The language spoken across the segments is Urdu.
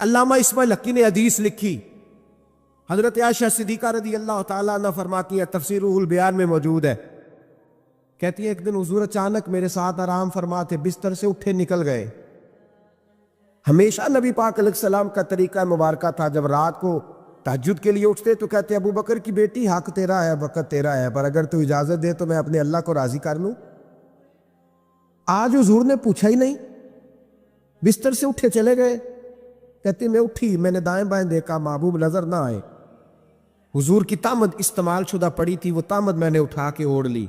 علامہ اسماعیل حقی نے حدیث لکھی، حضرت عائشہ صدیقہ رضی اللہ تعالیٰ عنہ فرماتی ہیں، تفسیر روح البیان میں موجود ہے، کہتی ہیں ایک دن حضور اچانک میرے ساتھ آرام فرماتے بستر سے اٹھے نکل گئے۔ ہمیشہ نبی پاک علیہ السلام کا طریقہ مبارکہ تھا، جب رات کو تہجد کے لیے اٹھتے تو کہتے ابو بکر کی بیٹی حق تیرا ہے، وقت تیرا ہے، پر اگر تو اجازت دے تو میں اپنے اللہ کو راضی کر لوں۔ آج حضور نے پوچھا ہی نہیں، بستر سے اٹھے چلے گئے۔ کہتے میں اٹھی، میں نے دائیں بائیں دیکھا، محبوب نظر نہ آئے۔ حضور کی تامد استعمال شدہ پڑی تھی، وہ تامد میں نے اٹھا کے اوڑھ لی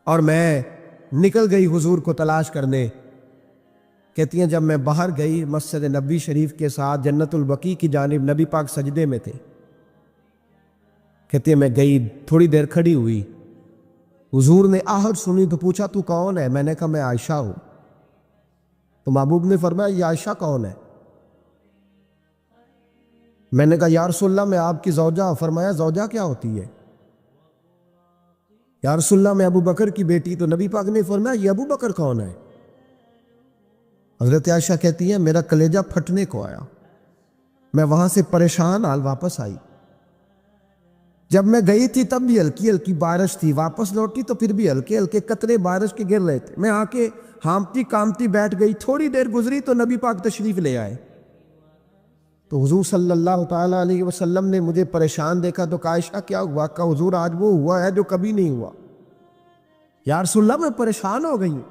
اور میں نکل گئی حضور کو تلاش کرنے۔ کہتی ہیں جب میں باہر گئی مسجد نبی شریف کے ساتھ جنت البقیع کی جانب، نبی پاک سجدے میں تھے۔ کہتی ہیں میں گئی، تھوڑی دیر کھڑی ہوئی، حضور نے آہٹ سنی تو پوچھا تو کون ہے؟ میں نے کہا میں عائشہ ہوں۔ تو محبوب نے فرمایا یہ عائشہ کون ہے؟ میں نے کہا یا رسول اللہ میں آپ کی زوجہ۔ فرمایا زوجہ کیا ہوتی ہے؟ یا رسول اللہ میں ابو بکر کی بیٹی۔ تو نبی پاک نے فرمایا یہ ابو بکر کون ہے؟ حضرت عائشہ کہتی ہے میرا کلیجہ پھٹنے کو آیا، میں وہاں سے پریشان حال واپس آئی۔ جب میں گئی تھی تب بھی ہلکی ہلکی بارش تھی، واپس لوٹی تو پھر بھی ہلکے ہلکے قطرے بارش کے گر رہے تھے۔ میں آ کے ہامتی کامتی بیٹھ گئی، تھوڑی دیر گزری تو نبی پاک تشریف لے آئے۔ تو حضور صلی اللہ تعالیٰ علیہ وسلم نے مجھے پریشان دیکھا تو کہا عائشہ کیا ہوا؟ کہا حضور آج وہ ہوا ہے جو کبھی نہیں ہوا۔ یا رسول اللہ میں پریشان ہو گئی ہوں۔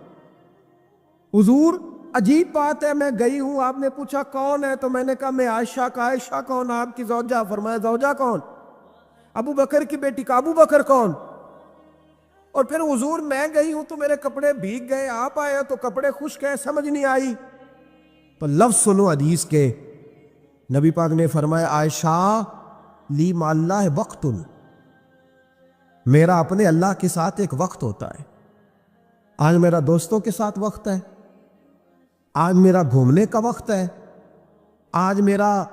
حضور عجیب بات ہے، میں گئی ہوں، آپ نے پوچھا کون ہے تو میں نے کہا میں عائشہ۔ کا عائشہ کون؟ آپ کی زوجہ۔ فرمایا زوجہ کون؟ ابو بکر کی بیٹی۔ کا ابو بکر کون؟ اور پھر حضور میں گئی ہوں تو میرے کپڑے بھیگ گئے، آپ آئے تو کپڑے خشک ہیں، سمجھ نہیں آئی۔ تو لفظ سنو حدیث کے، نبی پاک نے فرمایا عائشہ لی مع اللہ وقت، میرا اپنے اللہ کے ساتھ ایک وقت ہوتا ہے۔ آج میرا دوستوں کے ساتھ وقت ہے، آج میرا گھومنے کا وقت ہے، آج میرا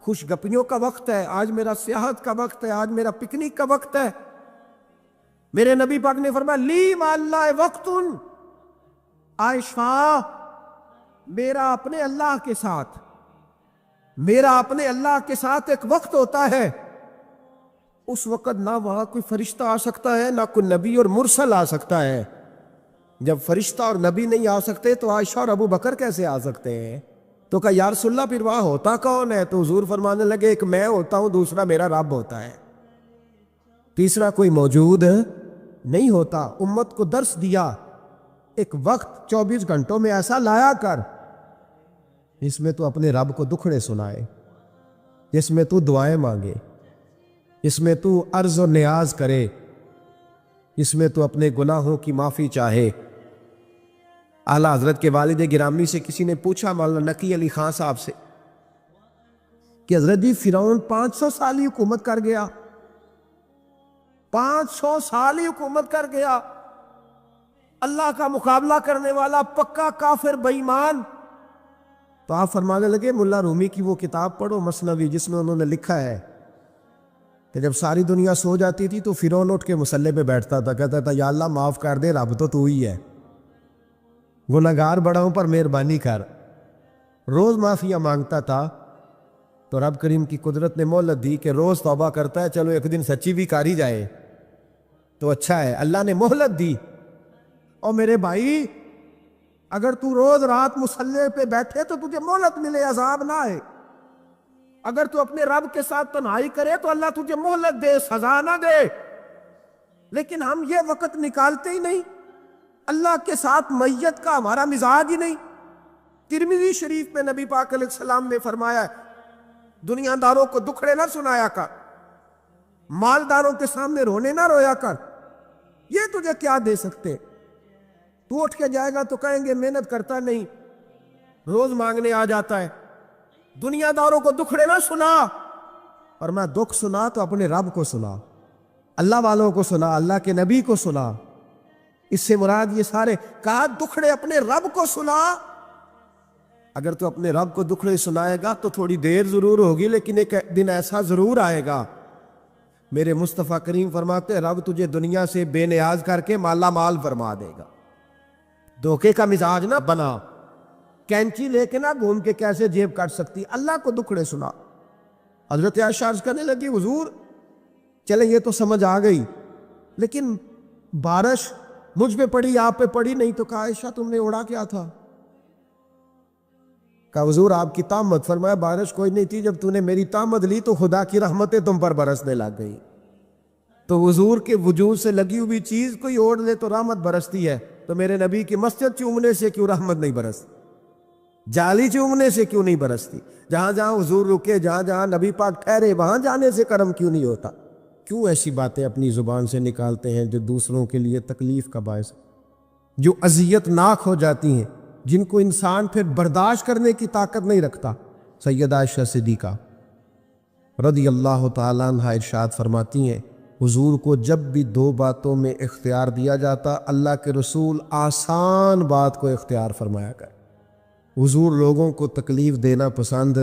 خوش گپیوں کا وقت ہے، آج میرا سیاحت کا وقت ہے، آج میرا پکنک کا وقت ہے۔ میرے نبی پاک نے فرمایا لی مع اللہ وقت، عائشہ میرا اپنے اللہ کے ساتھ، میرا اپنے اللہ کے ساتھ ایک وقت ہوتا ہے۔ اس وقت نہ وہاں کوئی فرشتہ آ سکتا ہے، نہ کوئی نبی اور مرسل آ سکتا ہے۔ جب فرشتہ اور نبی نہیں آ سکتے تو عائشہ اور ابو بکر کیسے آ سکتے ہیں؟ تو کہا یا رسول اللہ پھر وہاں ہوتا کون ہے؟ تو حضور فرمانے لگے ایک میں ہوتا ہوں، دوسرا میرا رب ہوتا ہے، تیسرا کوئی موجود نہیں ہوتا۔ امت کو درس دیا ایک وقت 24 گھنٹوں میں ایسا لایا کر جس میں تو اپنے رب کو دکھڑے سنائے، جس میں تو دعائیں مانگے، جس میں تو عرض و نیاز کرے، جس میں تو اپنے گناہوں کی معافی چاہے۔ اعلیٰ حضرت کے والد گرامی سے کسی نے پوچھا، مولانا نقی علی خان صاحب سے، کہ حضرت جی فرعون 500 سال ہی حکومت کر گیا، 500 سال ہی حکومت کر گیا، اللہ کا مقابلہ کرنے والا پکا کافر بے ایمان۔ تو آپ فرمانے لگے ملا رومی کی وہ کتاب پڑھو مثنوی، جس میں انہوں نے لکھا ہے کہ جب ساری دنیا سو جاتی تھی تو فرعون اٹھ کے مصلے پہ بیٹھتا تھا، کہتا تھا یا اللہ معاف کر دے، رب تو ہی ہے، گناہگار بڑا ہوں پر مہربانی کر۔ روز معافیاں مانگتا تھا تو رب کریم کی قدرت نے مہلت دی کہ روز توبہ کرتا ہے، چلو ایک دن سچی بھی کاری جائے تو اچھا ہے، اللہ نے مہلت دی۔ اور میرے بھائی اگر تو روز رات مصلے پہ بیٹھے تو تجھے مہلت ملے، عذاب نہ آئے۔ اگر تو اپنے رب کے ساتھ تنہائی کرے تو اللہ تجھے مہلت دے، سزا نہ دے۔ لیکن ہم یہ وقت نکالتے ہی نہیں، اللہ کے ساتھ میت کا ہمارا مزاج ہی نہیں۔ ترمذی شریف میں نبی پاک علیہ السلام نے فرمایا ہے دنیا داروں کو دکھڑے نہ سنایا کر، مالداروں کے سامنے رونے نہ رویا کر، یہ تجھے کیا دے سکتے؟ تو اٹھ کے جائے گا تو کہیں گے محنت کرتا نہیں، روز مانگنے آ جاتا ہے۔ دنیا داروں کو دکھڑے نہ سنا، اور میں دکھ سنا تو اپنے رب کو سنا، اللہ والوں کو سنا، اللہ کے نبی کو سنا۔ اس سے مراد یہ سارے کہا دکھڑے اپنے رب کو سنا۔ اگر تو اپنے رب کو دکھڑے سنائے گا تو تھوڑی دیر ضرور ہوگی، لیکن ایک دن ایسا ضرور آئے گا۔ میرے مصطفیٰ کریم فرماتے ہیں رب تجھے دنیا سے بے نیاز کر کے مالا مال فرما دے گا۔ دھوکے کا مزاج نہ بنا، کینچی لے کے نہ گھوم کے کیسے جیب کاٹ سکتی، اللہ کو دکھڑے سنا۔ حضرت عائشہ عرض کرنے لگی حضور چلیں یہ تو سمجھ آ گئی، لیکن بارش مجھ پہ پڑی آپ پہ پڑی نہیں، تو کہا عائشہ تم نے اڑا کیا تھا؟ کہا حضور آپ کی طامت، فرمایا بارش کوئی نہیں تھی، جب تو نے میری طامت لی تو خدا کی رحمتیں تم پر برسنے لگ گئی۔ تو حضور کے وجود سے لگی ہوئی چیز کوئی اوڑھ لے تو رحمت برستی ہے، تو میرے نبی کی مسجد چومنے سے کیوں رحمت نہیں برستی؟ جالی چومنے سے کیوں نہیں برستی؟ جہاں جہاں حضور رکے، جہاں جہاں نبی پاک ٹھہرے، وہاں جانے سے کرم کیوں نہیں ہوتا؟ کیوں ایسی باتیں اپنی زبان سے نکالتے ہیں جو دوسروں کے لیے تکلیف کا باعث ہے، جو اذیت ناک ہو جاتی ہیں، جن کو انسان پھر برداشت کرنے کی طاقت نہیں رکھتا؟ سیدہ عائشہ صدیقہ رضی اللہ تعالیٰ عنہ ارشاد فرماتی ہیں حضور کو جب بھی دو باتوں میں اختیار دیا جاتا، اللہ کے رسول آسان بات کو اختیار فرمایا کر۔ حضور لوگوں کو تکلیف دینا پسند،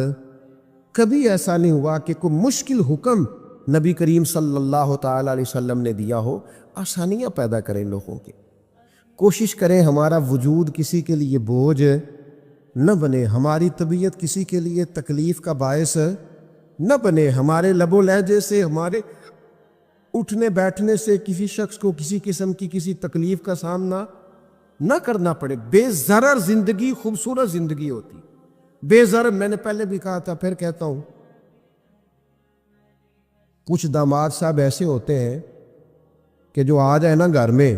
کبھی ایسا نہیں ہوا کہ کوئی مشکل حکم نبی کریم صلی اللہ تعالیٰ علیہ وسلم نے دیا ہو، آسانیاں پیدا کریں لوگوں کے۔ کوشش کریں ہمارا وجود کسی کے لیے بوجھ نہ بنے، ہماری طبیعت کسی کے لیے تکلیف کا باعث نہ بنے، ہمارے لب و لہجے سے، ہمارے اٹھنے بیٹھنے سے کسی شخص کو کسی قسم کی کسی تکلیف کا سامنا نہ کرنا پڑے۔ بے ضرر زندگی خوبصورت زندگی ہوتی، بے ضرر۔ میں نے پہلے بھی کہا تھا، پھر کہتا ہوں، کچھ داماد صاحب ایسے ہوتے ہیں کہ جو آ جائے نا گھر میں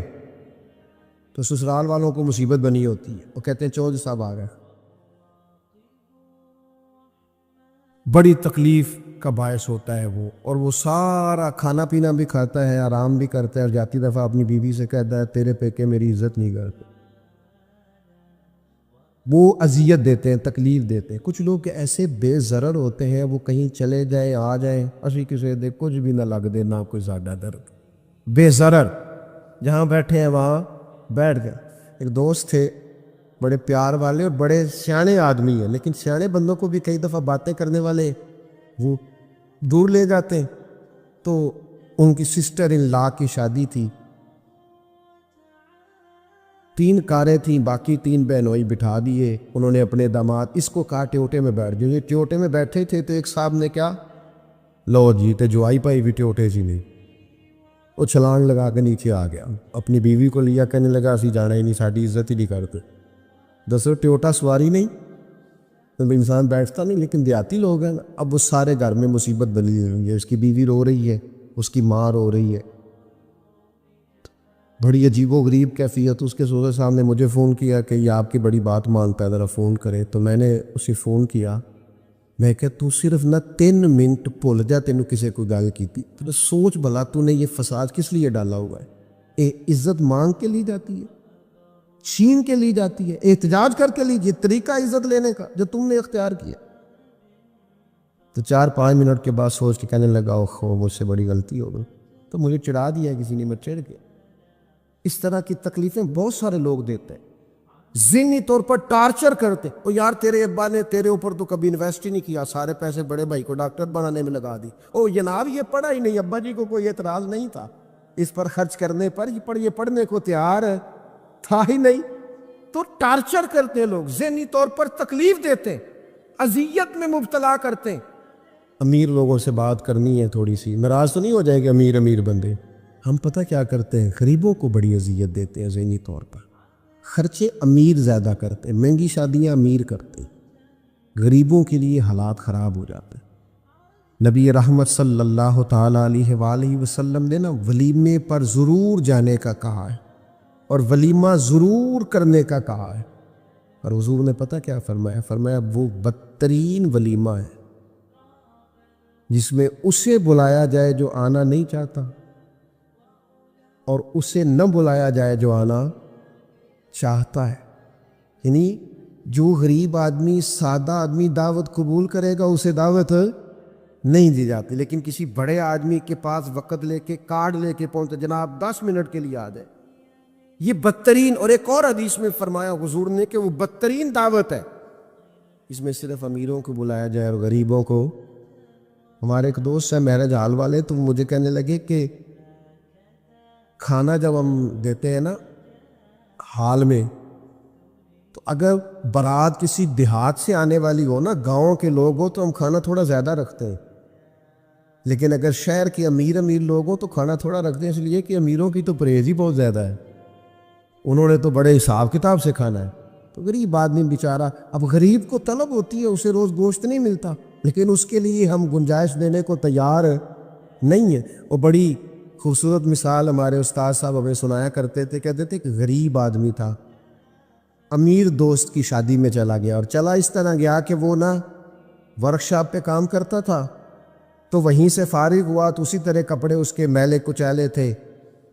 تو سسرال والوں کو مصیبت بنی ہوتی ہے، وہ کہتے ہیں چودھری صاحب آ گئے، بڑی تکلیف کا باعث ہوتا ہے وہ، اور وہ سارا کھانا پینا بھی کھاتا ہے، آرام بھی کرتا ہے، اور جاتی دفعہ اپنی بیوی سے کہتا ہے تیرے پیکے میری عزت نہیں کرتے، وہ اذیت دیتے ہیں، تکلیف دیتے ہیں۔ کچھ لوگ ایسے بے ضرر ہوتے ہیں، وہ کہیں چلے جائیں آ جائیں، اسی کسی دے کچھ بھی نہ لگ دے، نہ کوئی زیادہ درد، بے ضرر، جہاں بیٹھے ہیں وہاں بیٹھ گئے۔ ایک دوست تھے بڑے پیار والے اور بڑے سیانے آدمی ہیں، لیکن سیانے بندوں کو بھی کئی دفعہ باتیں کرنے والے وہ دور لے جاتے ہیں۔ تو ان کی سسٹر ان لا کی شادی تھی، 3 کاریں تھیں، باقی 3 بہنوئی بٹھا دیے انہوں نے اپنے داماد، اس کو کہا ٹیوٹے میں بیٹھ جائے۔ ٹیوٹے میں بیٹھے تھے تو ایک صاحب نے کیا، لو جی تے جوائی پائی بھی ٹیوٹے جی نہیں، وہ چھلانگ لگا کے نیچے آ گیا، اپنی بیوی کو لیا، کہنے لگا اسی جانا ہی نہیں، ساڈی عزت ہی نہیں کرتے۔ دسو ٹیوٹا سواری نہیں تو انسان بیٹھتا نہیں، لیکن دیہاتی لوگ ہیں نا، اب وہ سارے گھر میں مصیبت بنی ہوئی ہے، اس کی بیوی رو رہی ہے، اس کی ماں رو رہی ہے، بڑی عجیب و غریب کیفیت۔ اس کے سوزر صاحب نے مجھے فون کیا کہ یہ آپ کی بڑی بات مانتا ہے، ذرا فون کرے، تو میں نے اسے فون کیا، میں کہ تو صرف نہ 3 منٹ بھول جا، تینوں کسے کوئی گل کی تھی، تو سوچ بھلا تو نے یہ فساد کس لیے ڈالا ہوا ہے؟ عزت مانگ کے لی جاتی ہے، چھین کے لی جاتی ہے، احتجاج کر کے لیجیے، طریقہ عزت لینے کا جو تم نے اختیار کیا۔ تو 4-5 منٹ کے بعد سوچ کے کہنے لگا اوہ مجھ سے بڑی غلطی ہو گئی، تو مجھے چڑھا دیا کسی نے، میں چڑھ گیا۔ اس طرح کی تکلیفیں بہت سارے لوگ دیتے ہیں، ذہنی طور پر ٹارچر کرتے، او یار تیرے ابا نے تیرے اوپر تو کبھی انویسٹ ہی نہیں کیا، سارے پیسے بڑے بھائی کو ڈاکٹر بنانے میں لگا دی، او جناب یہ پڑھا ہی نہیں، ابا جی کو کوئی اعتراض نہیں تھا اس پر خرچ کرنے پر، یہ پڑھنے کو تیار تھا ہی نہیں۔ تو ٹارچر کرتے ہیں لوگ، ذہنی طور پر تکلیف دیتے ہیں، اذیت میں مبتلا کرتے ہیں۔ امیر لوگوں سے بات کرنی ہے تھوڑی سی، ناراض تو نہیں ہو جائے گا امیر بندے، ہم پتہ کیا کرتے ہیں، غریبوں کو بڑی اذیت دیتے ہیں ذہنی طور پر، خرچے امیر زیادہ کرتے ہیں، مہنگی شادیاں امیر کرتے ہیں، غریبوں کے لیے حالات خراب ہو جاتے ہیں۔ نبی رحمت صلی اللہ تعالیٰ علیہ وآلہ وسلم نے نا ولیمے پر ضرور جانے کا کہا ہے، اور ولیمہ ضرور کرنے کا کہا ہے، اور حضور نے پتہ کیا فرمایا، فرمایا وہ بدترین ولیمہ ہے جس میں اسے بلایا جائے جو آنا نہیں چاہتا، اور اسے نہ بلایا جائے جو آنا چاہتا ہے۔ یعنی جو غریب آدمی، سادہ آدمی دعوت قبول کرے گا اسے دعوت نہیں دی جاتی، لیکن کسی بڑے آدمی کے پاس وقت لے کے کارڈ لے کے پہنچتے، جناب 10 منٹ کے لیے آ جائے، یہ بدترین۔ اور ایک اور حدیث میں فرمایا حضور نے کہ وہ بدترین دعوت ہے، اس میں صرف امیروں کو بلایا جائے اور غریبوں کو۔ ہمارے ایک دوست ہیں میرج ہال والے، تو مجھے کہنے لگے کہ کھانا جب ہم دیتے ہیں نا ہال میں، تو اگر بارات کسی دیہات سے آنے والی ہو نا، گاؤں کے لوگ ہو، تو ہم کھانا تھوڑا زیادہ رکھتے ہیں، لیکن اگر شہر کے امیر لوگ ہوں تو کھانا تھوڑا رکھتے ہیں، اس لیے کہ امیروں کی تو پرہیز ہی بہت زیادہ ہے، انہوں نے تو بڑے حساب کتاب سے کھانا ہے۔ تو غریب آدمی بیچارہ، اب غریب کو طلب ہوتی ہے، اسے روز گوشت نہیں ملتا، لیکن اس کے لیے ہم گنجائش دینے کو تیار نہیں ہیں۔ وہ بڑی خوبصورت مثال ہمارے استاد صاحب ہمیں سنایا کرتے تھے، کہتے تھے کہ غریب آدمی تھا، امیر دوست کی شادی میں چلا گیا، اور چلا اس طرح گیا کہ وہ نا ورکشاپ پہ کام کرتا تھا، تو وہیں سے فارغ ہوا تو اسی طرح کپڑے اس کے میلے کچیلے تھے،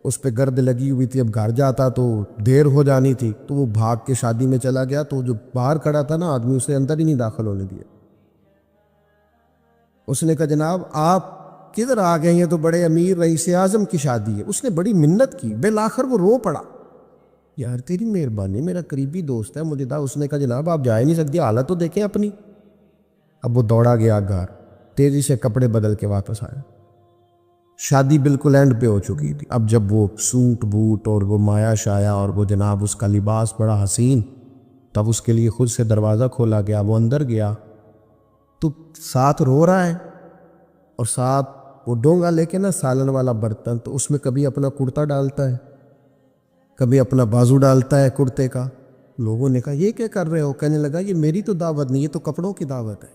اس پہ گرد لگی ہوئی تھی، اب گھر جاتا تو دیر ہو جانی تھی، تو وہ بھاگ کے شادی میں چلا گیا، تو جو باہر کھڑا تھا نا آدمی، اسے اندر ہی نہیں داخل ہونے دیا۔ اس نے کہا جناب آپ کدھر آ گئے ہیں، تو بڑے امیر رئیس اعظم کی شادی ہے۔ اس نے بڑی منت کی، بالآخر وہ رو پڑا، یار تیری مہربانی، میرا قریبی دوست ہے، مجھے دا۔ اس نے کہا جناب آپ جا ہی نہیں سکتی، حالت تو دیکھیں اپنی۔ اب وہ دوڑا گیا گھر، تیزی سے کپڑے بدل کے واپس آیا، شادی بالکل اینڈ پہ ہو چکی تھی۔ اب جب وہ سوٹ بوٹ اور وہ مایا شایا اور وہ جناب اس کا لباس بڑا حسین، تب اس کے لیے خود سے دروازہ کھولا گیا، وہ اندر گیا تو ساتھ رو رہا ہے، اور ساتھ وہ ڈونگا لے کے نا سالن والا برتن، تو اس میں کبھی اپنا کرتا ڈالتا ہے، کبھی اپنا بازو ڈالتا ہے کرتے کا۔ لوگوں نے کہا یہ کیا کر رہے ہو؟ کہنے لگا یہ میری تو دعوت نہیں، یہ تو کپڑوں کی دعوت ہے،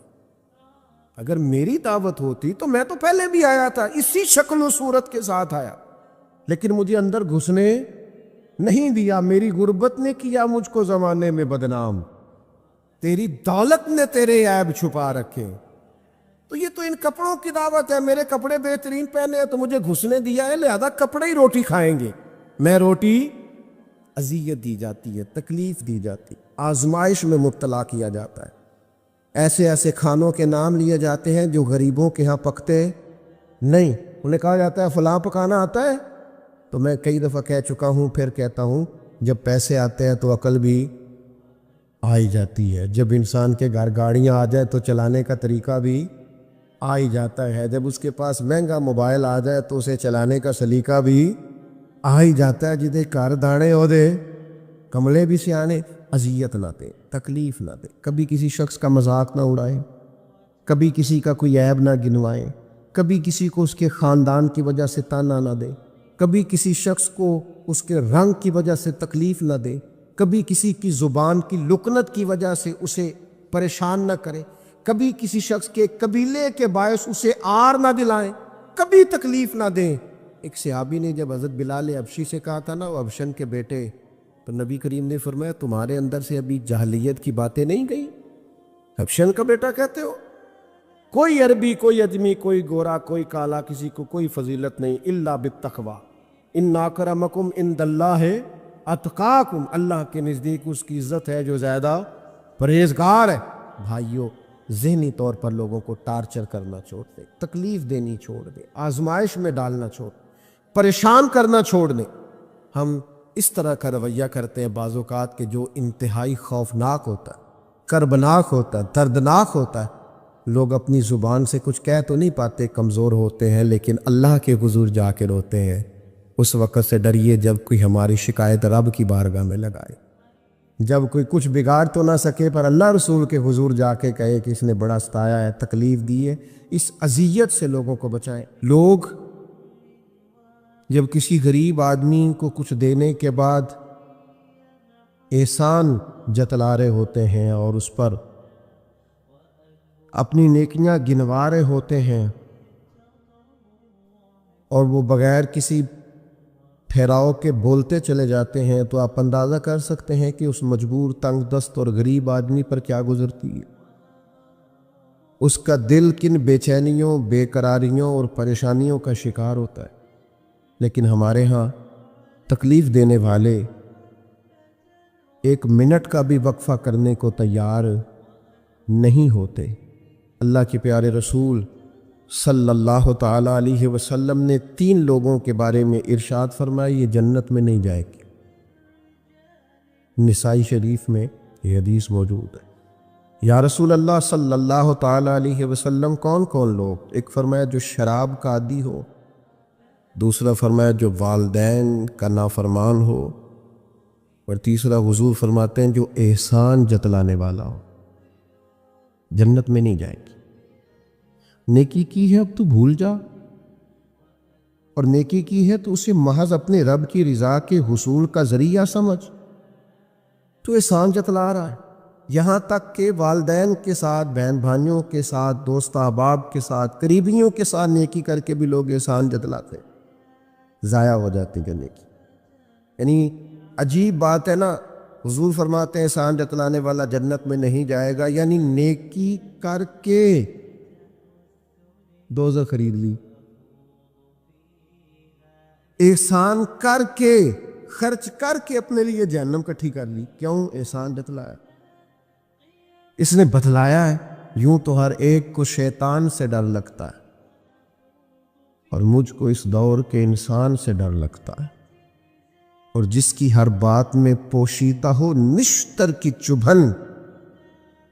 اگر میری دعوت ہوتی تو میں تو پہلے بھی آیا تھا، اسی شکل و صورت کے ساتھ آیا، لیکن مجھے اندر گھسنے نہیں دیا، میری غربت نے کیا مجھ کو زمانے میں بدنام، تیری دولت نے تیرے عیب چھپا رکھے، تو یہ تو ان کپڑوں کی دعوت ہے، میرے کپڑے بہترین پہنے ہیں تو مجھے گھسنے دیا ہے، لہذا کپڑے ہی روٹی کھائیں گے، میں روٹی اذیت دی جاتی ہے، تکلیف دی جاتی، آزمائش میں مبتلا کیا جاتا ہے، ایسے ایسے کھانوں کے نام لیے جاتے ہیں جو غریبوں کے ہاں پکتے نہیں، انہیں کہا جاتا ہے فلاں پکانا آتا ہے، تو میں کئی دفعہ کہہ چکا ہوں، پھر کہتا ہوں، جب پیسے آتے ہیں تو عقل بھی آئی جاتی ہے، جب انسان کے گھر گاڑیاں آ جائے تو چلانے کا طریقہ بھی آ ہی جاتا ہے، جب اس کے پاس مہنگا موبائل آ جائے تو اسے چلانے کا سلیقہ بھی آ ہی جاتا ہے، جدے کار دانے ہو دے کملے بھی سیانے، اذیت نہ دے، تکلیف نہ دے، کبھی کسی شخص کا مذاق نہ اڑائیں، کبھی کسی کا کوئی عیب نہ گنوائیں، کبھی کسی کو اس کے خاندان کی وجہ سے تانا نہ دے، کبھی کسی شخص کو اس کے رنگ کی وجہ سے تکلیف نہ دے، کبھی کسی کی زبان کی لکنت کی وجہ سے اسے پریشان نہ کرے، کبھی کسی شخص کے قبیلے کے باعث اسے آر نہ دلائیں، کبھی تکلیف نہ دیں۔ ایک صحابی نے جب حضرت بلال حبشی سے کہا تھا نا، وہ حبشن کے بیٹے، تو نبی کریم نے فرمایا تمہارے اندر سے ابھی جاہلیت کی باتیں نہیں گئی، حبشن کا بیٹا کہتے ہو؟ کوئی عربی، کوئی اجمی، کوئی گورا، کوئی کالا، کسی کو کوئی فضیلت نہیں، الا بالتقوی، ان اکرمکم عند اللہ اتقاکم، اللہ کے نزدیک اس کی عزت ہے جو زیادہ پرہیزگار ہے۔ بھائیو، ذہنی طور پر لوگوں کو ٹارچر کرنا چھوڑ دیں، تکلیف دینی چھوڑ دیں، آزمائش میں ڈالنا چھوڑ دیں، پریشان کرنا چھوڑ دیں۔ ہم اس طرح کا رویہ کرتے ہیں بعض اوقات کہ جو انتہائی خوفناک ہوتا ہے، کربناک ہوتا ہے، دردناک ہوتا ہے۔ لوگ اپنی زبان سے کچھ کہہ تو نہیں پاتے، کمزور ہوتے ہیں، لیکن اللہ کے حضور جا کے روتے ہیں۔ اس وقت سے ڈریے جب کوئی ہماری شکایت رب کی بارگاہ میں لگائے، جب کوئی کچھ بگاڑ تو نہ سکے پر اللہ رسول کے حضور جا کے کہے کہ اس نے بڑا ستایا ہے، تکلیف دی ہے، اس اذیت سے لوگوں کو بچائیں۔ لوگ جب کسی غریب آدمی کو کچھ دینے کے بعد احسان جتلا رہے ہوتے ہیں اور اس پر اپنی نیکیاں گنوا رہے ہوتے ہیں، اور وہ بغیر کسی ٹھہراؤ کے بولتے چلے جاتے ہیں، تو آپ اندازہ کر سکتے ہیں کہ اس مجبور، تنگ دست اور غریب آدمی پر کیا گزرتی ہے، اس کا دل کن بے چینیوں، بے قراریوں اور پریشانیوں کا شکار ہوتا ہے۔ لیکن ہمارے ہاں تکلیف دینے والے ایک منٹ کا بھی وقفہ کرنے کو تیار نہیں ہوتے۔ اللہ کے پیارے رسول صلی اللہ تعالیٰ علیہ وسلم نے 3 لوگوں کے بارے میں ارشاد فرمایا یہ جنت میں نہیں جائے گی۔ نسائی شریف میں یہ حدیث موجود ہے۔ یا رسول اللہ صلی اللہ تعالیٰ علیہ وسلم کون کون لوگ؟ ایک فرمایا جو شراب کا عادی ہو، دوسرا فرمایا جو والدین کا نافرمان ہو، اور تیسرا حضور فرماتے ہیں جو احسان جتلانے والا ہو جنت میں نہیں جائے گی۔ نیکی کی ہے اب تو بھول جا، اور نیکی کی ہے تو اسے محض اپنے رب کی رضا کے حصول کا ذریعہ سمجھ۔ تو احسان جتلا رہا ہے، یہاں تک کہ والدین کے ساتھ، بہن بھائیوں کے ساتھ، دوست احباب کے ساتھ، قریبیوں کے ساتھ نیکی کر کے بھی لوگ احسان جتلاتے، ضائع ہو جاتی ہے نیکی۔ یعنی عجیب بات ہے نا، حضور فرماتے ہیں احسان جتلانے والا جنت میں نہیں جائے گا، یعنی نیکی کر کے دوزخ خرید لی، احسان کر کے، خرچ کر کے اپنے لیے جہنم کٹھی کر لی۔ کیوں؟ احسان جتلایا، اس نے بتلایا ہے۔ یوں تو ہر ایک کو شیطان سے ڈر لگتا ہے، اور مجھ کو اس دور کے انسان سے ڈر لگتا ہے، اور جس کی ہر بات میں پوشیدہ ہو نشتر کی چبھن۔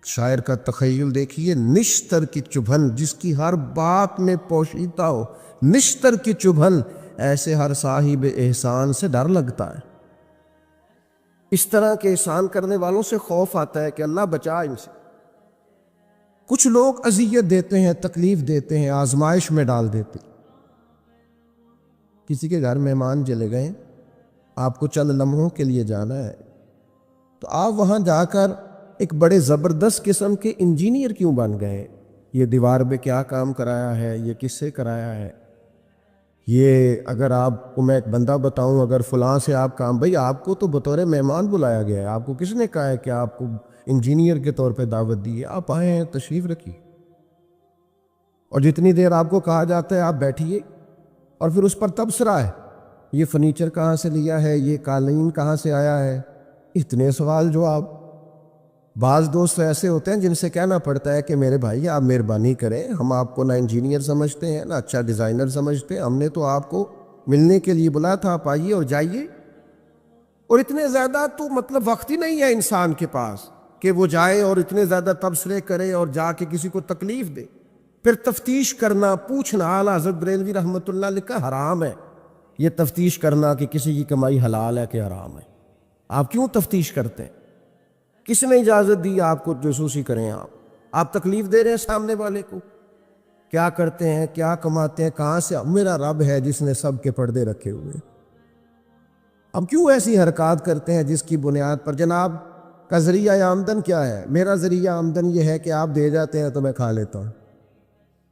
شاعر کا تخیل دیکھیے، نشتر کی چبھن، جس کی ہر بات میں پوشیدہ ہو نشتر کی چبھن، ایسے ہر صاحب احسان سے ڈر لگتا ہے۔ اس طرح کے احسان کرنے والوں سے خوف آتا ہے کہ اللہ بچا ان سے۔ کچھ لوگ اذیت دیتے ہیں، تکلیف دیتے ہیں، آزمائش میں ڈال دیتے ہیں۔ کسی کے گھر مہمان چلے گئے، آپ کو چند لمحوں کے لیے جانا ہے، تو آپ وہاں جا کر ایک بڑے زبردست قسم کے انجینئر کیوں بن گئے؟ یہ دیوار پہ کیا کام کرایا ہے، یہ کس سے کرایا ہے، یہ اگر آپ کو میں ایک بندہ بتاؤں، اگر فلاں سے آپ کام، بھئی آپ کو تو بطور مہمان بلایا گیا ہے، آپ کو کس نے کہا ہے کہ آپ کو انجینئر کے طور پہ دعوت دی ہے؟ آپ آئے ہیں، تشریف رکھیے، اور جتنی دیر آپ کو کہا جاتا ہے آپ بیٹھیے، اور پھر اس پر تبصرہ ہے، یہ فرنیچر کہاں سے لیا ہے، یہ قالین کہاں سے آیا ہے، اتنے سوال جواب۔ بعض دوست ایسے ہوتے ہیں جن سے کہنا پڑتا ہے کہ میرے بھائی آپ مہربانی کریں، ہم آپ کو نہ انجینئر سمجھتے ہیں نہ اچھا ڈیزائنر سمجھتے ہیں، ہم نے تو آپ کو ملنے کے لیے بلایا تھا، آپ آئیے اور جائیے۔ اور اتنے زیادہ تو مطلب وقت ہی نہیں ہے انسان کے پاس کہ وہ جائے اور اتنے زیادہ تبصرے کرے اور جا کے کسی کو تکلیف دے۔ پھر تفتیش کرنا، پوچھنا، اعلیٰ حضرت بریلوی رحمۃ اللہ علیہ کا حرام ہے یہ تفتیش کرنا کہ کسی کی کمائی حلال ہے کہ حرام ہے۔ آپ کیوں تفتیش کرتے ہیں؟ کس نے اجازت دی آپ کو جاسوسی کریں؟ آپ تکلیف دے رہے ہیں سامنے والے کو۔ کیا کرتے ہیں، کیا کماتے ہیں، کہاں سے؟ میرا رب ہے جس نے سب کے پردے رکھے ہوئے۔ اب کیوں ایسی حرکات کرتے ہیں جس کی بنیاد پر جناب کا ذریعہ آمدن کیا ہے؟ میرا ذریعہ آمدن یہ ہے کہ آپ دے جاتے ہیں تو میں کھا لیتا ہوں۔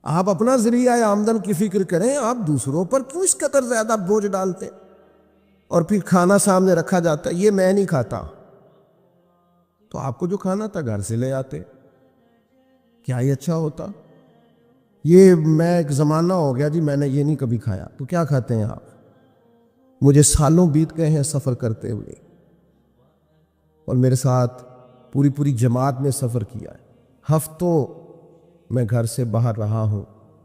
آپ اپنا ذریعہ آمدن کی فکر کریں، آپ دوسروں پر کیوں اس قدر زیادہ بوجھ ڈالتے ہیں؟ اور پھر کھانا سامنے رکھا جاتا ہے، یہ میں نہیں کھاتا، تو آپ کو جو کھانا تھا گھر سے لے آتے، کیا یہ اچھا ہوتا؟ یہ میں ایک زمانہ ہو گیا جی میں نے یہ نہیں کبھی کھایا، تو کیا کھاتے ہیں آپ؟ مجھے سالوں بیت گئے ہیں سفر کرتے ہوئے، اور میرے ساتھ پوری جماعت نے سفر کیا ہے، ہفتوں میں گھر سے باہر رہا ہوں،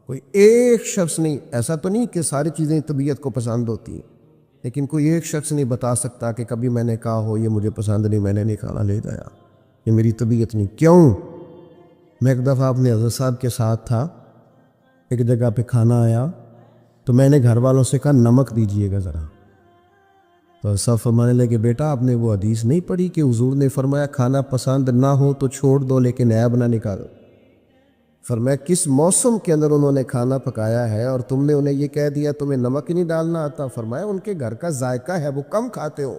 کوئی ایک شخص نہیں، ایسا تو نہیں کہ ساری چیزیں طبیعت کو پسند ہوتی ہیں، لیکن کوئی ایک شخص نہیں بتا سکتا کہ کبھی میں نے کہا ہو یہ مجھے پسند نہیں، میں نے نہیں کھانا لے جایا، یہ میری طبیعت نہیں۔ کیوں؟ میں ایک دفعہ اپنے حضرت صاحب کے ساتھ تھا، ایک جگہ پہ کھانا آیا، تو میں نے گھر والوں سے کہا نمک دیجئے گا ذرا، تو صاحب فرمانے لگے بیٹا آپ نے وہ حدیث نہیں پڑھی کہ حضور نے فرمایا کھانا پسند نہ ہو تو چھوڑ دو لیکن عیب نہ نکالو؟ فرمایا کس موسم کے اندر انہوں نے کھانا پکایا ہے اور تم نے انہیں یہ کہہ دیا تمہیں نمک ہی نہیں ڈالنا آتا؟ فرمایا ان کے گھر کا ذائقہ ہے، وہ کم کھاتے ہو،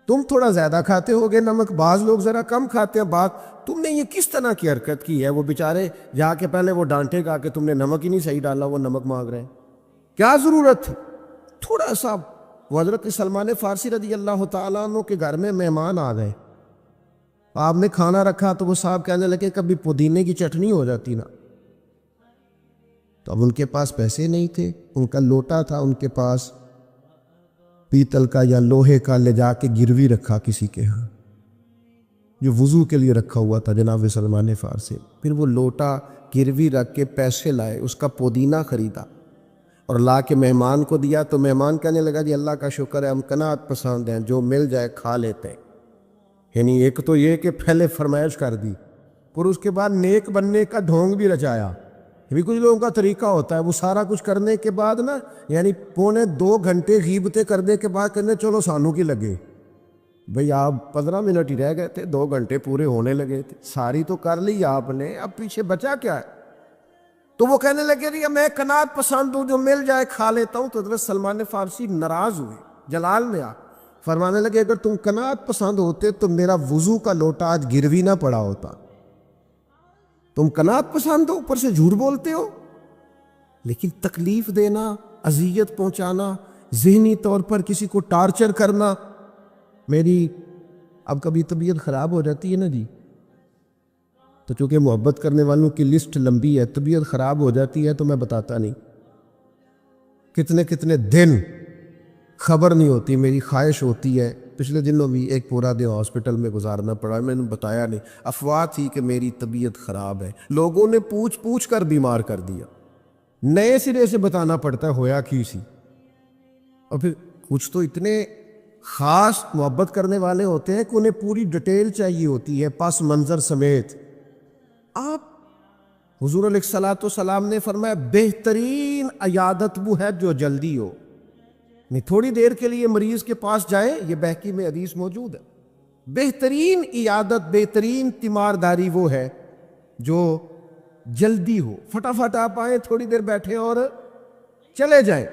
تم تھوڑا زیادہ کھاتے ہو گے نمک، بعض لوگ ذرا کم کھاتے ہیں، تم نے یہ کس طرح کی حرکت کی ہے؟ وہ بیچارے جا کے پہلے وہ ڈانٹے گا کہ تم نے نمک ہی نہیں صحیح ڈالا، وہ نمک مانگ رہے ہیں، کیا ضرورت تھی؟ تھوڑا سا۔ وہ حضرت سلمان فارسی رضی اللہ تعالیٰ عنہ کے گھر میں مہمان آ گئے، آپ نے کھانا رکھا تو وہ صاحب کہنے لگے کبھی پودینے کی چٹنی ہو جاتی نا، تو اب ان کے پاس پیسے نہیں تھے، ان کا لوٹا تھا ان کے پاس پیتل کا یا لوہے کا، لے جا کے گروی رکھا کسی کے ہاں، جو وضو کے لیے رکھا ہوا تھا جناب سلمان فارسی، پھر وہ لوٹا گروی رکھ کے پیسے لائے، اس کا پودینہ خریدا اور لا کے مہمان کو دیا، تو مہمان کہنے لگا جی اللہ کا شکر ہے ہم قناعت پسند ہیں، جو مل جائے کھا لیتے ہیں۔ یعنی ایک تو یہ کہ پہلے فرمائش کر دی، پھر اس کے بعد نیک بننے کا ڈھونگ بھی رچایا۔ یہ بھی کچھ لوگوں کا طریقہ ہوتا ہے، وہ سارا کچھ کرنے کے بعد نا، یعنی 1.25 گھنٹے غیبتیں کرنے کے بعد کہنے چلو سانو کی لگے، بھئی آپ 15 منٹ ہی رہ گئے تھے، 2 گھنٹے پورے ہونے لگے تھے، ساری تو کر لی آپ نے، اب پیچھے بچا کیا ہے؟ تو وہ کہنے لگے رہی میں قناعت پسند ہوں، جو مل جائے کھا لیتا ہوں۔ تو حضرت سلمان فارسی ناراض ہوئے، جلال میں آ فرمانے لگے اگر تم قناعت پسند ہوتے تو میرا وضو کا لوٹا آج گروی نہ پڑا ہوتا۔ تم قناعت پسند ہو، اوپر سے جھوٹ بولتے ہو، لیکن تکلیف دینا، اذیت پہنچانا، ذہنی طور پر کسی کو ٹارچر کرنا۔ میری اب کبھی طبیعت خراب ہو جاتی ہے نا جی، تو چونکہ محبت کرنے والوں کی لسٹ لمبی ہے، طبیعت خراب ہو جاتی ہے تو میں بتاتا نہیں، کتنے کتنے دن خبر نہیں ہوتی، میری خواہش ہوتی ہے۔ پچھلے دنوں بھی ایک پورا دن ہاسپٹل میں گزارنا پڑا، میں نے بتایا نہیں، افواہ تھی کہ میری طبیعت خراب ہے، لوگوں نے پوچھ پوچھ کر بیمار کر دیا، نئے سرے سے بتانا پڑتا ہے ہویا کی سی۔ اور پھر کچھ تو اتنے خاص محبت کرنے والے ہوتے ہیں کہ انہیں پوری ڈیٹیل چاہیے ہوتی ہے، پس منظر سمیت۔ آپ حضور علیہ الصلوۃ والسلام نے فرمایا بہترین عیادت وہ ہے جو جلدی ہو، نہیں تھوڑی دیر کے لیے مریض کے پاس جائے، یہ بہقی میں حدیث موجود ہے۔ بہترین عیادت، بہترین تیمارداری وہ ہے جو جلدی ہو، فٹافٹ آپ آئیں، تھوڑی دیر بیٹھیں اور چلے جائیں۔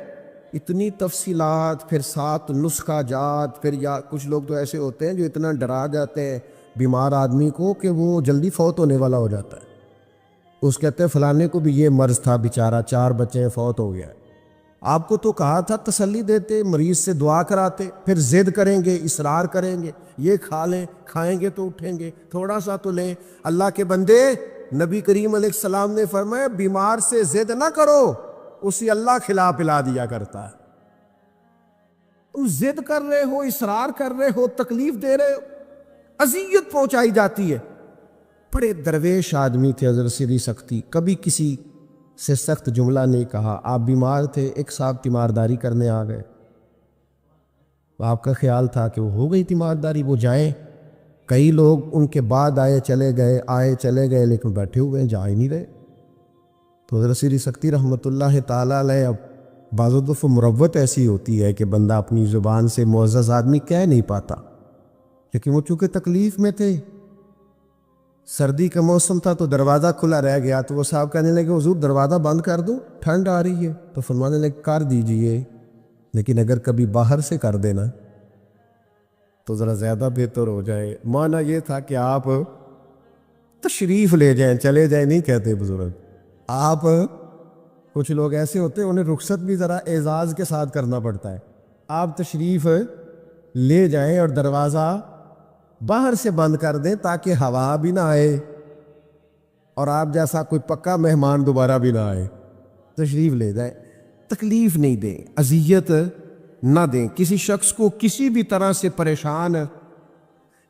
اتنی تفصیلات، پھر 7 نسخہ جات، پھر یا کچھ لوگ تو ایسے ہوتے ہیں جو اتنا ڈرا جاتے ہیں بیمار آدمی کو کہ وہ جلدی فوت ہونے والا ہو جاتا ہے۔ اس کہتے ہیں فلانے کو بھی یہ مرض تھا بیچارہ، 4 بچے ہیں، فوت ہو گیا ہے۔ آپ کو تو کہا تھا تسلی دیتے، مریض سے دعا کراتے، پھر ضد کریں گے، اصرار کریں گے، یہ کھا لیں، کھائیں گے تو اٹھیں گے، تھوڑا سا تو لیں۔ اللہ کے بندے، نبی کریم علیہ السلام نے فرمایا بیمار سے ضد نہ کرو، اسی اللہ کھلا پلا دیا کرتا ہے۔ تم ضد کر رہے ہو، اصرار کر رہے ہو، تکلیف دے رہے ہو، اذیت پہنچائی جاتی ہے۔ بڑے درویش آدمی تھے حضرت سری سختی، کبھی کسی سے سخت جملہ نہیں کہا۔ آپ بیمار تھے، ایک صاحب تیمارداری کرنے آ گئے، آپ کا خیال تھا کہ وہ ہو گئی تیمارداری، وہ جائیں۔ کئی لوگ ان کے بعد آئے چلے گئے، لیکن بیٹھے ہوئے ہیں، جا ہی نہیں رہے۔ تو حضرت سری سختی رحمۃ اللہ تعالیٰ علیہ، اب بعض دفعہ مروت ایسی ہوتی ہے کہ بندہ اپنی زبان سے معزز آدمی کہہ نہیں پاتا، لیکن وہ چونکہ تکلیف میں تھے، سردی کا موسم تھا تو دروازہ کھلا رہ گیا، تو وہ صاحب کہنے لگے حضور دروازہ بند کر دوں، ٹھنڈ آ رہی ہے۔ تو فرمانے لگے کر دیجئے، لیکن اگر کبھی باہر سے کر دینا تو ذرا زیادہ بہتر ہو جائے۔ معنی یہ تھا کہ آپ تشریف لے جائیں، چلے جائیں نہیں کہتے بزرگ۔ آپ کچھ لوگ ایسے ہوتے ہیں، انہیں رخصت بھی ذرا اعزاز کے ساتھ کرنا پڑتا ہے۔ آپ تشریف لے جائیں اور دروازہ باہر سے بند کر دیں تاکہ ہوا بھی نہ آئے اور آپ جیسا کوئی پکا مہمان دوبارہ بھی نہ آئے۔ تشریف لے جائیں، تکلیف نہیں دیں، اذیت نہ دیں کسی شخص کو کسی بھی طرح سے پریشان۔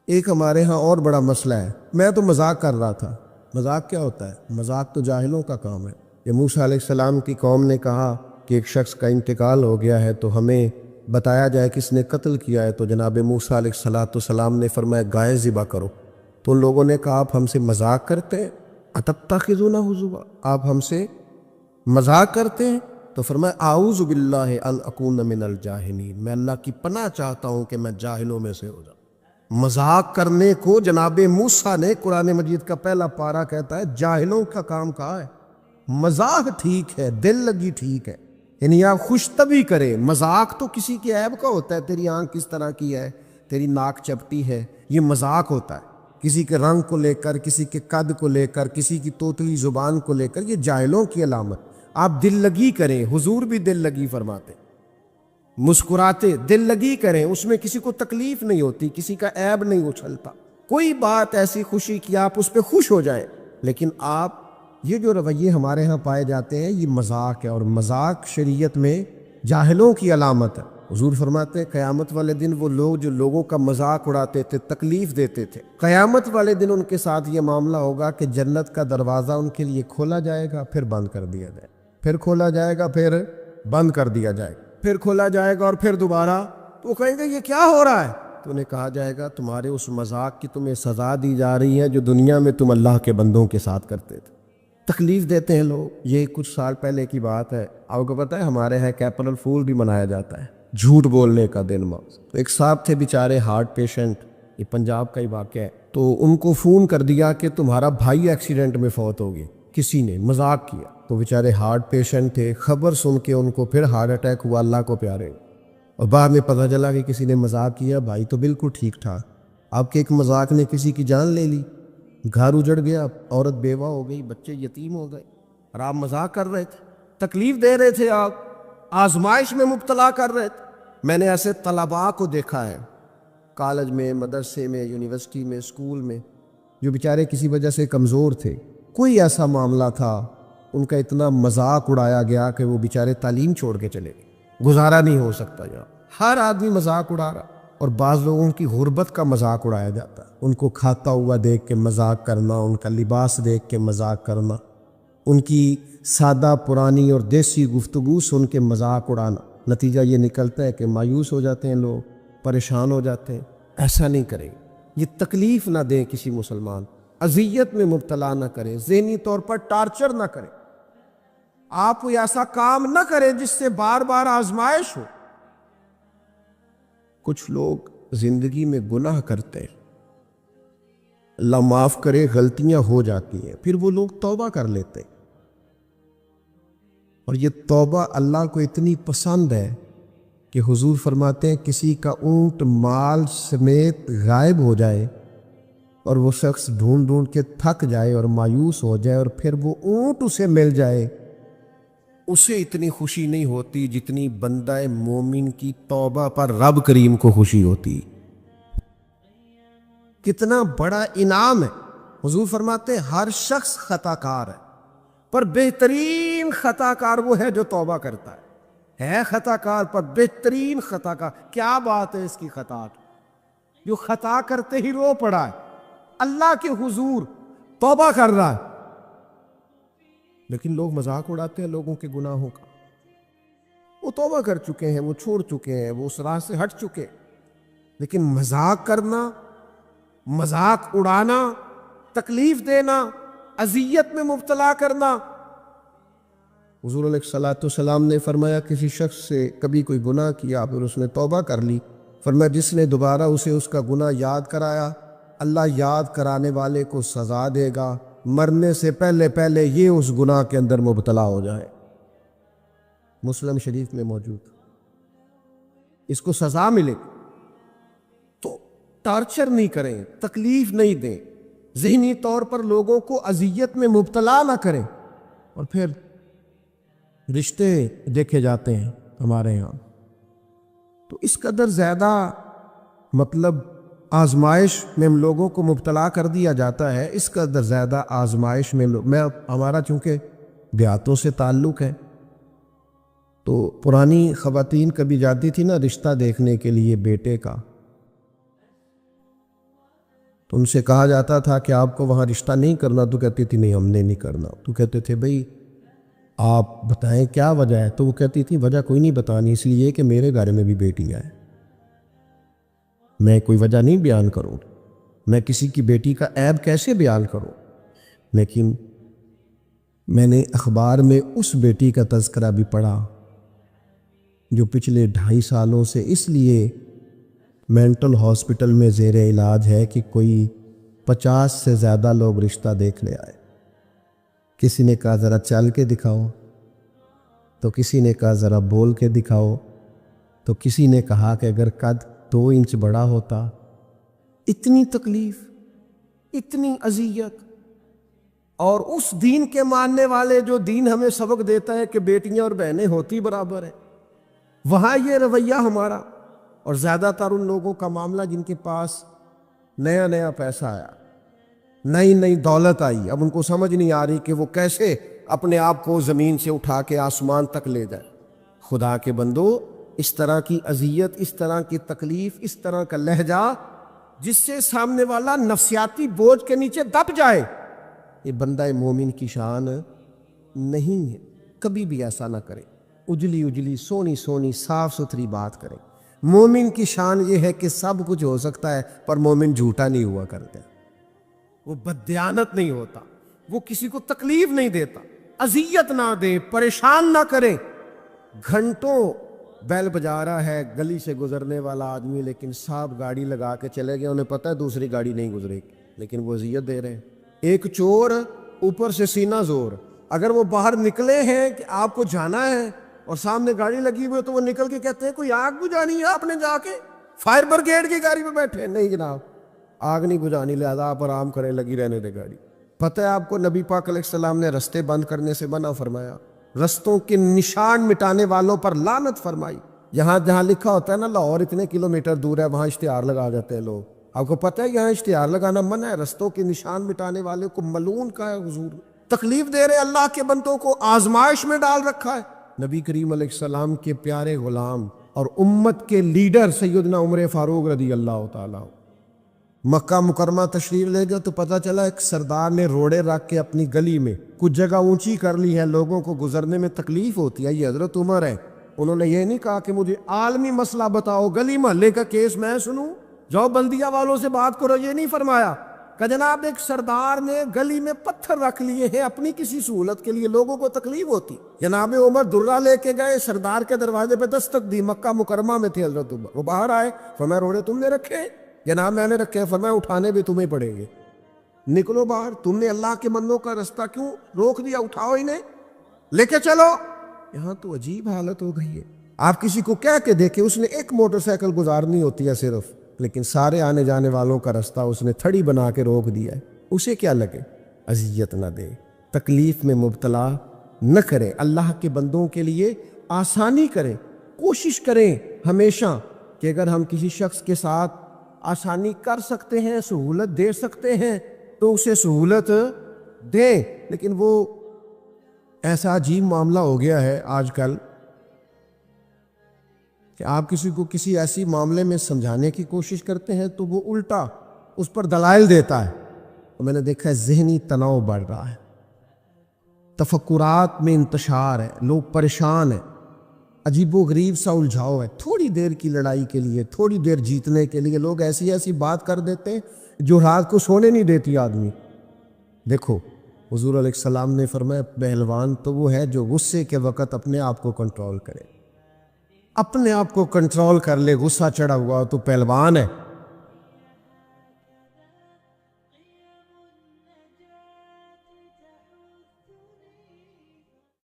ایک ہمارے ہاں اور بڑا مسئلہ ہے، میں تو مذاق کر رہا تھا، مذاق کیا ہوتا ہے؟ مذاق تو جاہلوں کا کام ہے۔ یہ موسیٰ علیہ السلام کی قوم نے کہا کہ ایک شخص کا انتقال ہو گیا ہے تو ہمیں بتایا جائے کس نے قتل کیا ہے۔ تو جناب موسیٰ علیہ السلام نے فرمایا گائے ذبح کرو۔ تو ان لوگوں نے کہا آپ ہم سے مذاق کرتے ہیں، اتتخذونہ ہزوا، آپ ہم سے مذاق کرتے ہیں؟ تو فرمایا اعوذ باللہ ان اکون من الجاہلین، میں اللہ کی پناہ چاہتا ہوں کہ میں جاہلوں میں سے ہو جاؤں۔ مذاق کرنے کو جناب موسیٰ نے، قرآن مجید کا پہلا پارہ کہتا ہے جاہلوں کا کام کہا ہے۔ مذاق ٹھیک ہے، دل لگی ٹھیک ہے، یعنی آپ خوش طبی کریں۔ مذاق تو کسی کے عیب کا ہوتا ہے، تیری آنکھ کس طرح کی ہے، تیری ناک چپٹی ہے، یہ مذاق ہوتا ہے۔ کسی کے رنگ کو لے کر، کسی کے قد کو لے کر، کسی کی توتلی زبان کو لے کر، یہ جاہلوں کی علامت۔ آپ دل لگی کریں، حضور بھی دل لگی فرماتے، مسکراتے دل لگی کریں، اس میں کسی کو تکلیف نہیں ہوتی، کسی کا عیب نہیں اچھلتا، کوئی بات ایسی خوشی کی آپ اس پہ خوش ہو جائیں۔ لیکن آپ یہ جو رویے ہمارے ہاں پائے جاتے ہیں یہ مذاق ہے، اور مذاق شریعت میں جاہلوں کی علامت ہے۔ حضور فرماتے ہیں قیامت والے دن وہ لوگ جو لوگوں کا مذاق اڑاتے تھے، تکلیف دیتے تھے، قیامت والے دن ان کے ساتھ یہ معاملہ ہوگا کہ جنت کا دروازہ ان کے لیے کھولا جائے گا، پھر بند کر دیا جائے گا، پھر کھولا جائے گا، پھر بند کر دیا جائے گا، پھر کھولا جائے گا اور پھر دوبارہ۔ تو وہ کہیں گے یہ کیا ہو رہا ہے؟ تو انہیں کہا جائے گا تمہارے اس مذاق کی تمہیں سزا دی جا رہی ہے جو دنیا میں تم اللہ کے بندوں کے ساتھ کرتے تھے۔ تکلیف دیتے ہیں لوگ۔ یہ کچھ سال پہلے کی بات ہے، آپ کو پتہ ہے ہمارے ہاں اپریل فول بھی منایا جاتا ہے۔ جھوٹ بولنے کا دن مقصد. تو ایک صاحب تھے بیچارے ہارٹ پیشنٹ, یہ پنجاب کا ہی واقعہ ہے. تو ان کو فون کر دیا کہ تمہارا بھائی ایکسیڈنٹ میں فوت ہو گیا. کسی نے مذاق کیا, تو بیچارے ہارٹ پیشنٹ تھے, خبر سن کے ان کو پھر ہارٹ اٹیک ہوا, اللہ کو پیارے. اور بعد میں پتہ چلا کہ کسی نے مذاق کیا, بھائی تو بالکل ٹھیک ٹھاک, آپ کے ایک مذاق نے کسی کی جان لے لی, گھر اجڑ گیا, عورت بیوہ ہو گئی, بچے یتیم ہو گئے, اور آپ مذاق کر رہے تھے, تکلیف دے رہے تھے, آپ آزمائش میں مبتلا کر رہے تھے. میں نے ایسے طلباء کو دیکھا ہے کالج میں, مدرسے میں, یونیورسٹی میں, اسکول میں, جو بیچارے کسی وجہ سے کمزور تھے. کوئی ایسا معاملہ تھا, ان کا اتنا مذاق اڑایا گیا کہ وہ بیچارے تعلیم چھوڑ کے چلے گئے, گزارا نہیں ہو سکتا یہاں. ہر آدمی مذاق اڑا رہا, اور بعض لوگوں کی غربت کا مذاق اڑایا جاتا ہے, ان کو کھاتا ہوا دیکھ کے مذاق کرنا, ان کا لباس دیکھ کے مذاق کرنا, ان کی سادہ پرانی اور دیسی گفتگو سن کے مذاق اڑانا. نتیجہ یہ نکلتا ہے کہ مایوس ہو جاتے ہیں لوگ, پریشان ہو جاتے ہیں. ایسا نہیں کریں, یہ تکلیف نہ دیں کسی مسلمان, اذیت میں مبتلا نہ کریں, ذہنی طور پر ٹارچر نہ کریں. آپ کوئی ایسا کام نہ کریں جس سے بار بار آزمائش ہو. کچھ لوگ زندگی میں گناہ کرتے ہیں, اللہ معاف کرے, غلطیاں ہو جاتی ہیں, پھر وہ لوگ توبہ کر لیتے ہیں, اور یہ توبہ اللہ کو اتنی پسند ہے کہ حضور فرماتے ہیں کسی کا اونٹ مال سمیت غائب ہو جائے اور وہ شخص ڈھونڈ ڈھونڈ کے تھک جائے اور مایوس ہو جائے, اور پھر وہ اونٹ اسے مل جائے, اسے اتنی خوشی نہیں ہوتی جتنی بندہ مومن کی توبہ پر رب کریم کو خوشی ہوتی. کتنا بڑا انعام ہے. حضور فرماتے ہیں ہر شخص خطا کار ہے, پر بہترین خطا کار وہ ہے جو توبہ کرتا ہے خطا کار پر بہترین خطا کار. کیا بات ہے اس کی خطا کی, جو خطا کرتے ہی رو پڑا ہے, اللہ کے حضور توبہ کر رہا ہے. لیکن لوگ مذاق اڑاتے ہیں لوگوں کے گناہوں کا. وہ توبہ کر چکے ہیں, وہ چھوڑ چکے ہیں, وہ اس راہ سے ہٹ چکے, لیکن مذاق کرنا, مذاق اڑانا, تکلیف دینا, اذیت میں مبتلا کرنا. حضور علیہ الصلوۃ والسلام نے فرمایا کسی شخص سے کبھی کوئی گناہ کیا پھر اس نے توبہ کر لی, فرمایا جس نے دوبارہ اسے اس کا گناہ یاد کرایا, اللہ یاد کرانے والے کو سزا دے گا, مرنے سے پہلے پہلے یہ اس گناہ کے اندر مبتلا ہو جائے. مسلم شریف میں موجود, اس کو سزا ملے. تو ٹارچر نہیں کریں, تکلیف نہیں دیں, ذہنی طور پر لوگوں کو اذیت میں مبتلا نہ کریں. اور پھر رشتے دیکھے جاتے ہیں ہمارے یہاں, تو اس قدر زیادہ مطلب آزمائش میں ہم لوگوں کو مبتلا کر دیا جاتا ہے, اس قدر زیادہ آزمائش میں ہمارا چونکہ دیہاتوں سے تعلق ہے, تو پرانی خواتین کبھی جاتی تھی نا رشتہ دیکھنے کے لیے بیٹے کا, تو ان سے کہا جاتا تھا کہ آپ کو وہاں رشتہ نہیں کرنا, تو کہتی تھی نہیں ہم نے نہیں کرنا. تو کہتے تھے بھئی آپ بتائیں کیا وجہ ہے, تو وہ کہتی تھی وجہ کوئی نہیں بتانی, اس لیے کہ میرے گھر میں بھی بیٹیاں ہیں, میں کوئی وجہ نہیں بیان کروں, میں کسی کی بیٹی کا عیب کیسے بیان کروں. لیکن میں نے اخبار میں اس بیٹی کا تذکرہ بھی پڑھا جو پچھلے 2.5 سالوں سے اس لیے مینٹل ہاسپٹل میں زیر علاج ہے کہ کوئی 50 سے زیادہ لوگ رشتہ دیکھ لے آئے. کسی نے کہا ذرا چل کے دکھاؤ, تو کسی نے کہا ذرا بول کے دکھاؤ, تو کسی نے کہا کہ اگر قد 2 انچ بڑا ہوتا. اتنی تکلیف, اتنی اذیت. اور اس دین کے ماننے والے جو دین ہمیں سبق دیتا ہے کہ بیٹیاں اور بہنیں ہوتی برابر ہیں, وہاں یہ رویہ ہمارا. اور زیادہ تر ان لوگوں کا معاملہ جن کے پاس نیا نیا پیسہ آیا, نئی نئی دولت آئی, اب ان کو سمجھ نہیں آ رہی کہ وہ کیسے اپنے آپ کو زمین سے اٹھا کے آسمان تک لے جائے. خدا کے بندو, اس طرح کی اذیت, اس طرح کی تکلیف, اس طرح کا لہجہ جس سے سامنے والا نفسیاتی بوجھ کے نیچے دب جائے, یہ بندہ مومن کی شان نہیں ہے. کبھی بھی ایسا نہ کرے, اجلی اجلی سونی سونی صاف ستھری بات کریں. مومن کی شان یہ ہے کہ سب کچھ ہو سکتا ہے, پر مومن جھوٹا نہیں ہوا کرتا, وہ بددیانت نہیں ہوتا, وہ کسی کو تکلیف نہیں دیتا, اذیت نہ دے, پریشان نہ کرے. گھنٹوں بیل بجا رہا ہے گلی سے گزرنے والا آدمی، لیکن صاحب گاڑی لگا کے چلے گئے، انہیں پتہ ہے دوسری گاڑی نہیں گزرے گی، لیکن وہ اذیت دے رہے ہیں۔ ایک چور اوپر سے سینہ زور، اگر وہ باہر نکلے ہیں کہ آپ کو جانا ہے اور سامنے گاڑی لگی ہوئی ہے تو وہ نکل کے کہتے ہیں کوئی آگ بجھانی ہے آپ نے، جا کے فائر بریگیڈ کی گاڑی پہ بیٹھے ہیں۔ نہیں جناب، آگ نہیں بجھانی، لہذا آپ آرام کریں، لگی رہنے دے گاڑی۔ پتہ ہے آپ کو نبی پاک علیہ السلام نے رستے بند کرنے سے منع فرمایا، رستوں کے نشان مٹانے والوں پر لعنت فرمائی۔ جہاں جہاں لکھا ہوتا ہے نا لاہور اتنے کلومیٹر دور ہے، وہاں اشتہار لگا جاتے ہیں لوگ۔ آپ کو پتہ ہے یہاں اشتہار لگانا منع ہے، رستوں کے نشان مٹانے والے کو ملعون کا ہے حضور، تکلیف دے رہے اللہ کے بندوں کو، آزمائش میں ڈال رکھا ہے۔ نبی کریم علیہ السلام کے پیارے غلام اور امت کے لیڈر سیدنا عمر فاروق رضی اللہ تعالیٰ مکہ مکرمہ تشریف لے گئے تو پتہ چلا ایک سردار نے روڑے رکھ کے اپنی گلی میں کچھ جگہ اونچی کر لی ہے، لوگوں کو گزرنے میں تکلیف ہوتی ہے، یہ حضرت عمر ہے۔ انہوں نے یہ نہیں کہا کہ مجھے عالمی مسئلہ بتاؤ، گلی محلے کا کیس میں سنوں، جاؤ بلدیہ والوں سے بات کرو، یہ نہیں فرمایا کہ جناب ایک سردار نے گلی میں پتھر رکھ لیے ہیں اپنی کسی سہولت کے لیے، لوگوں کو تکلیف ہوتی۔ جناب عمر درہ لے کے گئے، سردار کے دروازے پہ دستک دی، مکہ مکرمہ میں تھے حضرت عمر، وہ باہر آئے، فرمایا روڑے تم نے رکھے؟ جناب میں نے رکھے۔ فرمایا اٹھانے بھی تمہیں پڑیں گے، نکلو باہر، تم نے اللہ کے بندوں کا رستہ کیوں روک دیا، اٹھاؤ انہیں لے کے چلو۔ یہاں تو عجیب حالت ہو گئی ہے، آپ کسی کو کہہ کے دیکھیں، اس نے ایک موٹر سائیکل گزارنی ہوتی ہے صرف، لیکن سارے آنے جانے والوں کا رستہ اس نے تھڑی بنا کے روک دیا ہے، اسے کیا لگے؟ اذیت نہ دے، تکلیف میں مبتلا نہ کرے، اللہ کے بندوں کے لیے آسانی کریں، کوشش کریں ہمیشہ کہ اگر ہم کسی شخص کے ساتھ آسانی کر سکتے ہیں، سہولت دے سکتے ہیں تو اسے سہولت دیں۔ لیکن وہ ایسا عجیب معاملہ ہو گیا ہے آج کل کہ آپ کسی کو کسی ایسی معاملے میں سمجھانے کی کوشش کرتے ہیں تو وہ الٹا اس پر دلائل دیتا ہے۔ میں نے دیکھا ہے ذہنی تناؤ بڑھ رہا ہے، تفکرات میں انتشار ہے، لوگ پریشان ہیں، عجیب و غریب سا الجھاؤ ہے، تھوڑی دیر کی لڑائی کے لیے، تھوڑی دیر جیتنے کے لیے لوگ ایسی ایسی بات کر دیتے ہیں جو رات کو سونے نہیں دیتی آدمی۔ دیکھو حضور علیہ السلام نے فرمایا پہلوان تو وہ ہے جو غصے کے وقت اپنے آپ کو کنٹرول کرے، اپنے آپ کو کنٹرول کر لے، غصہ چڑھا ہوا تو پہلوان ہے۔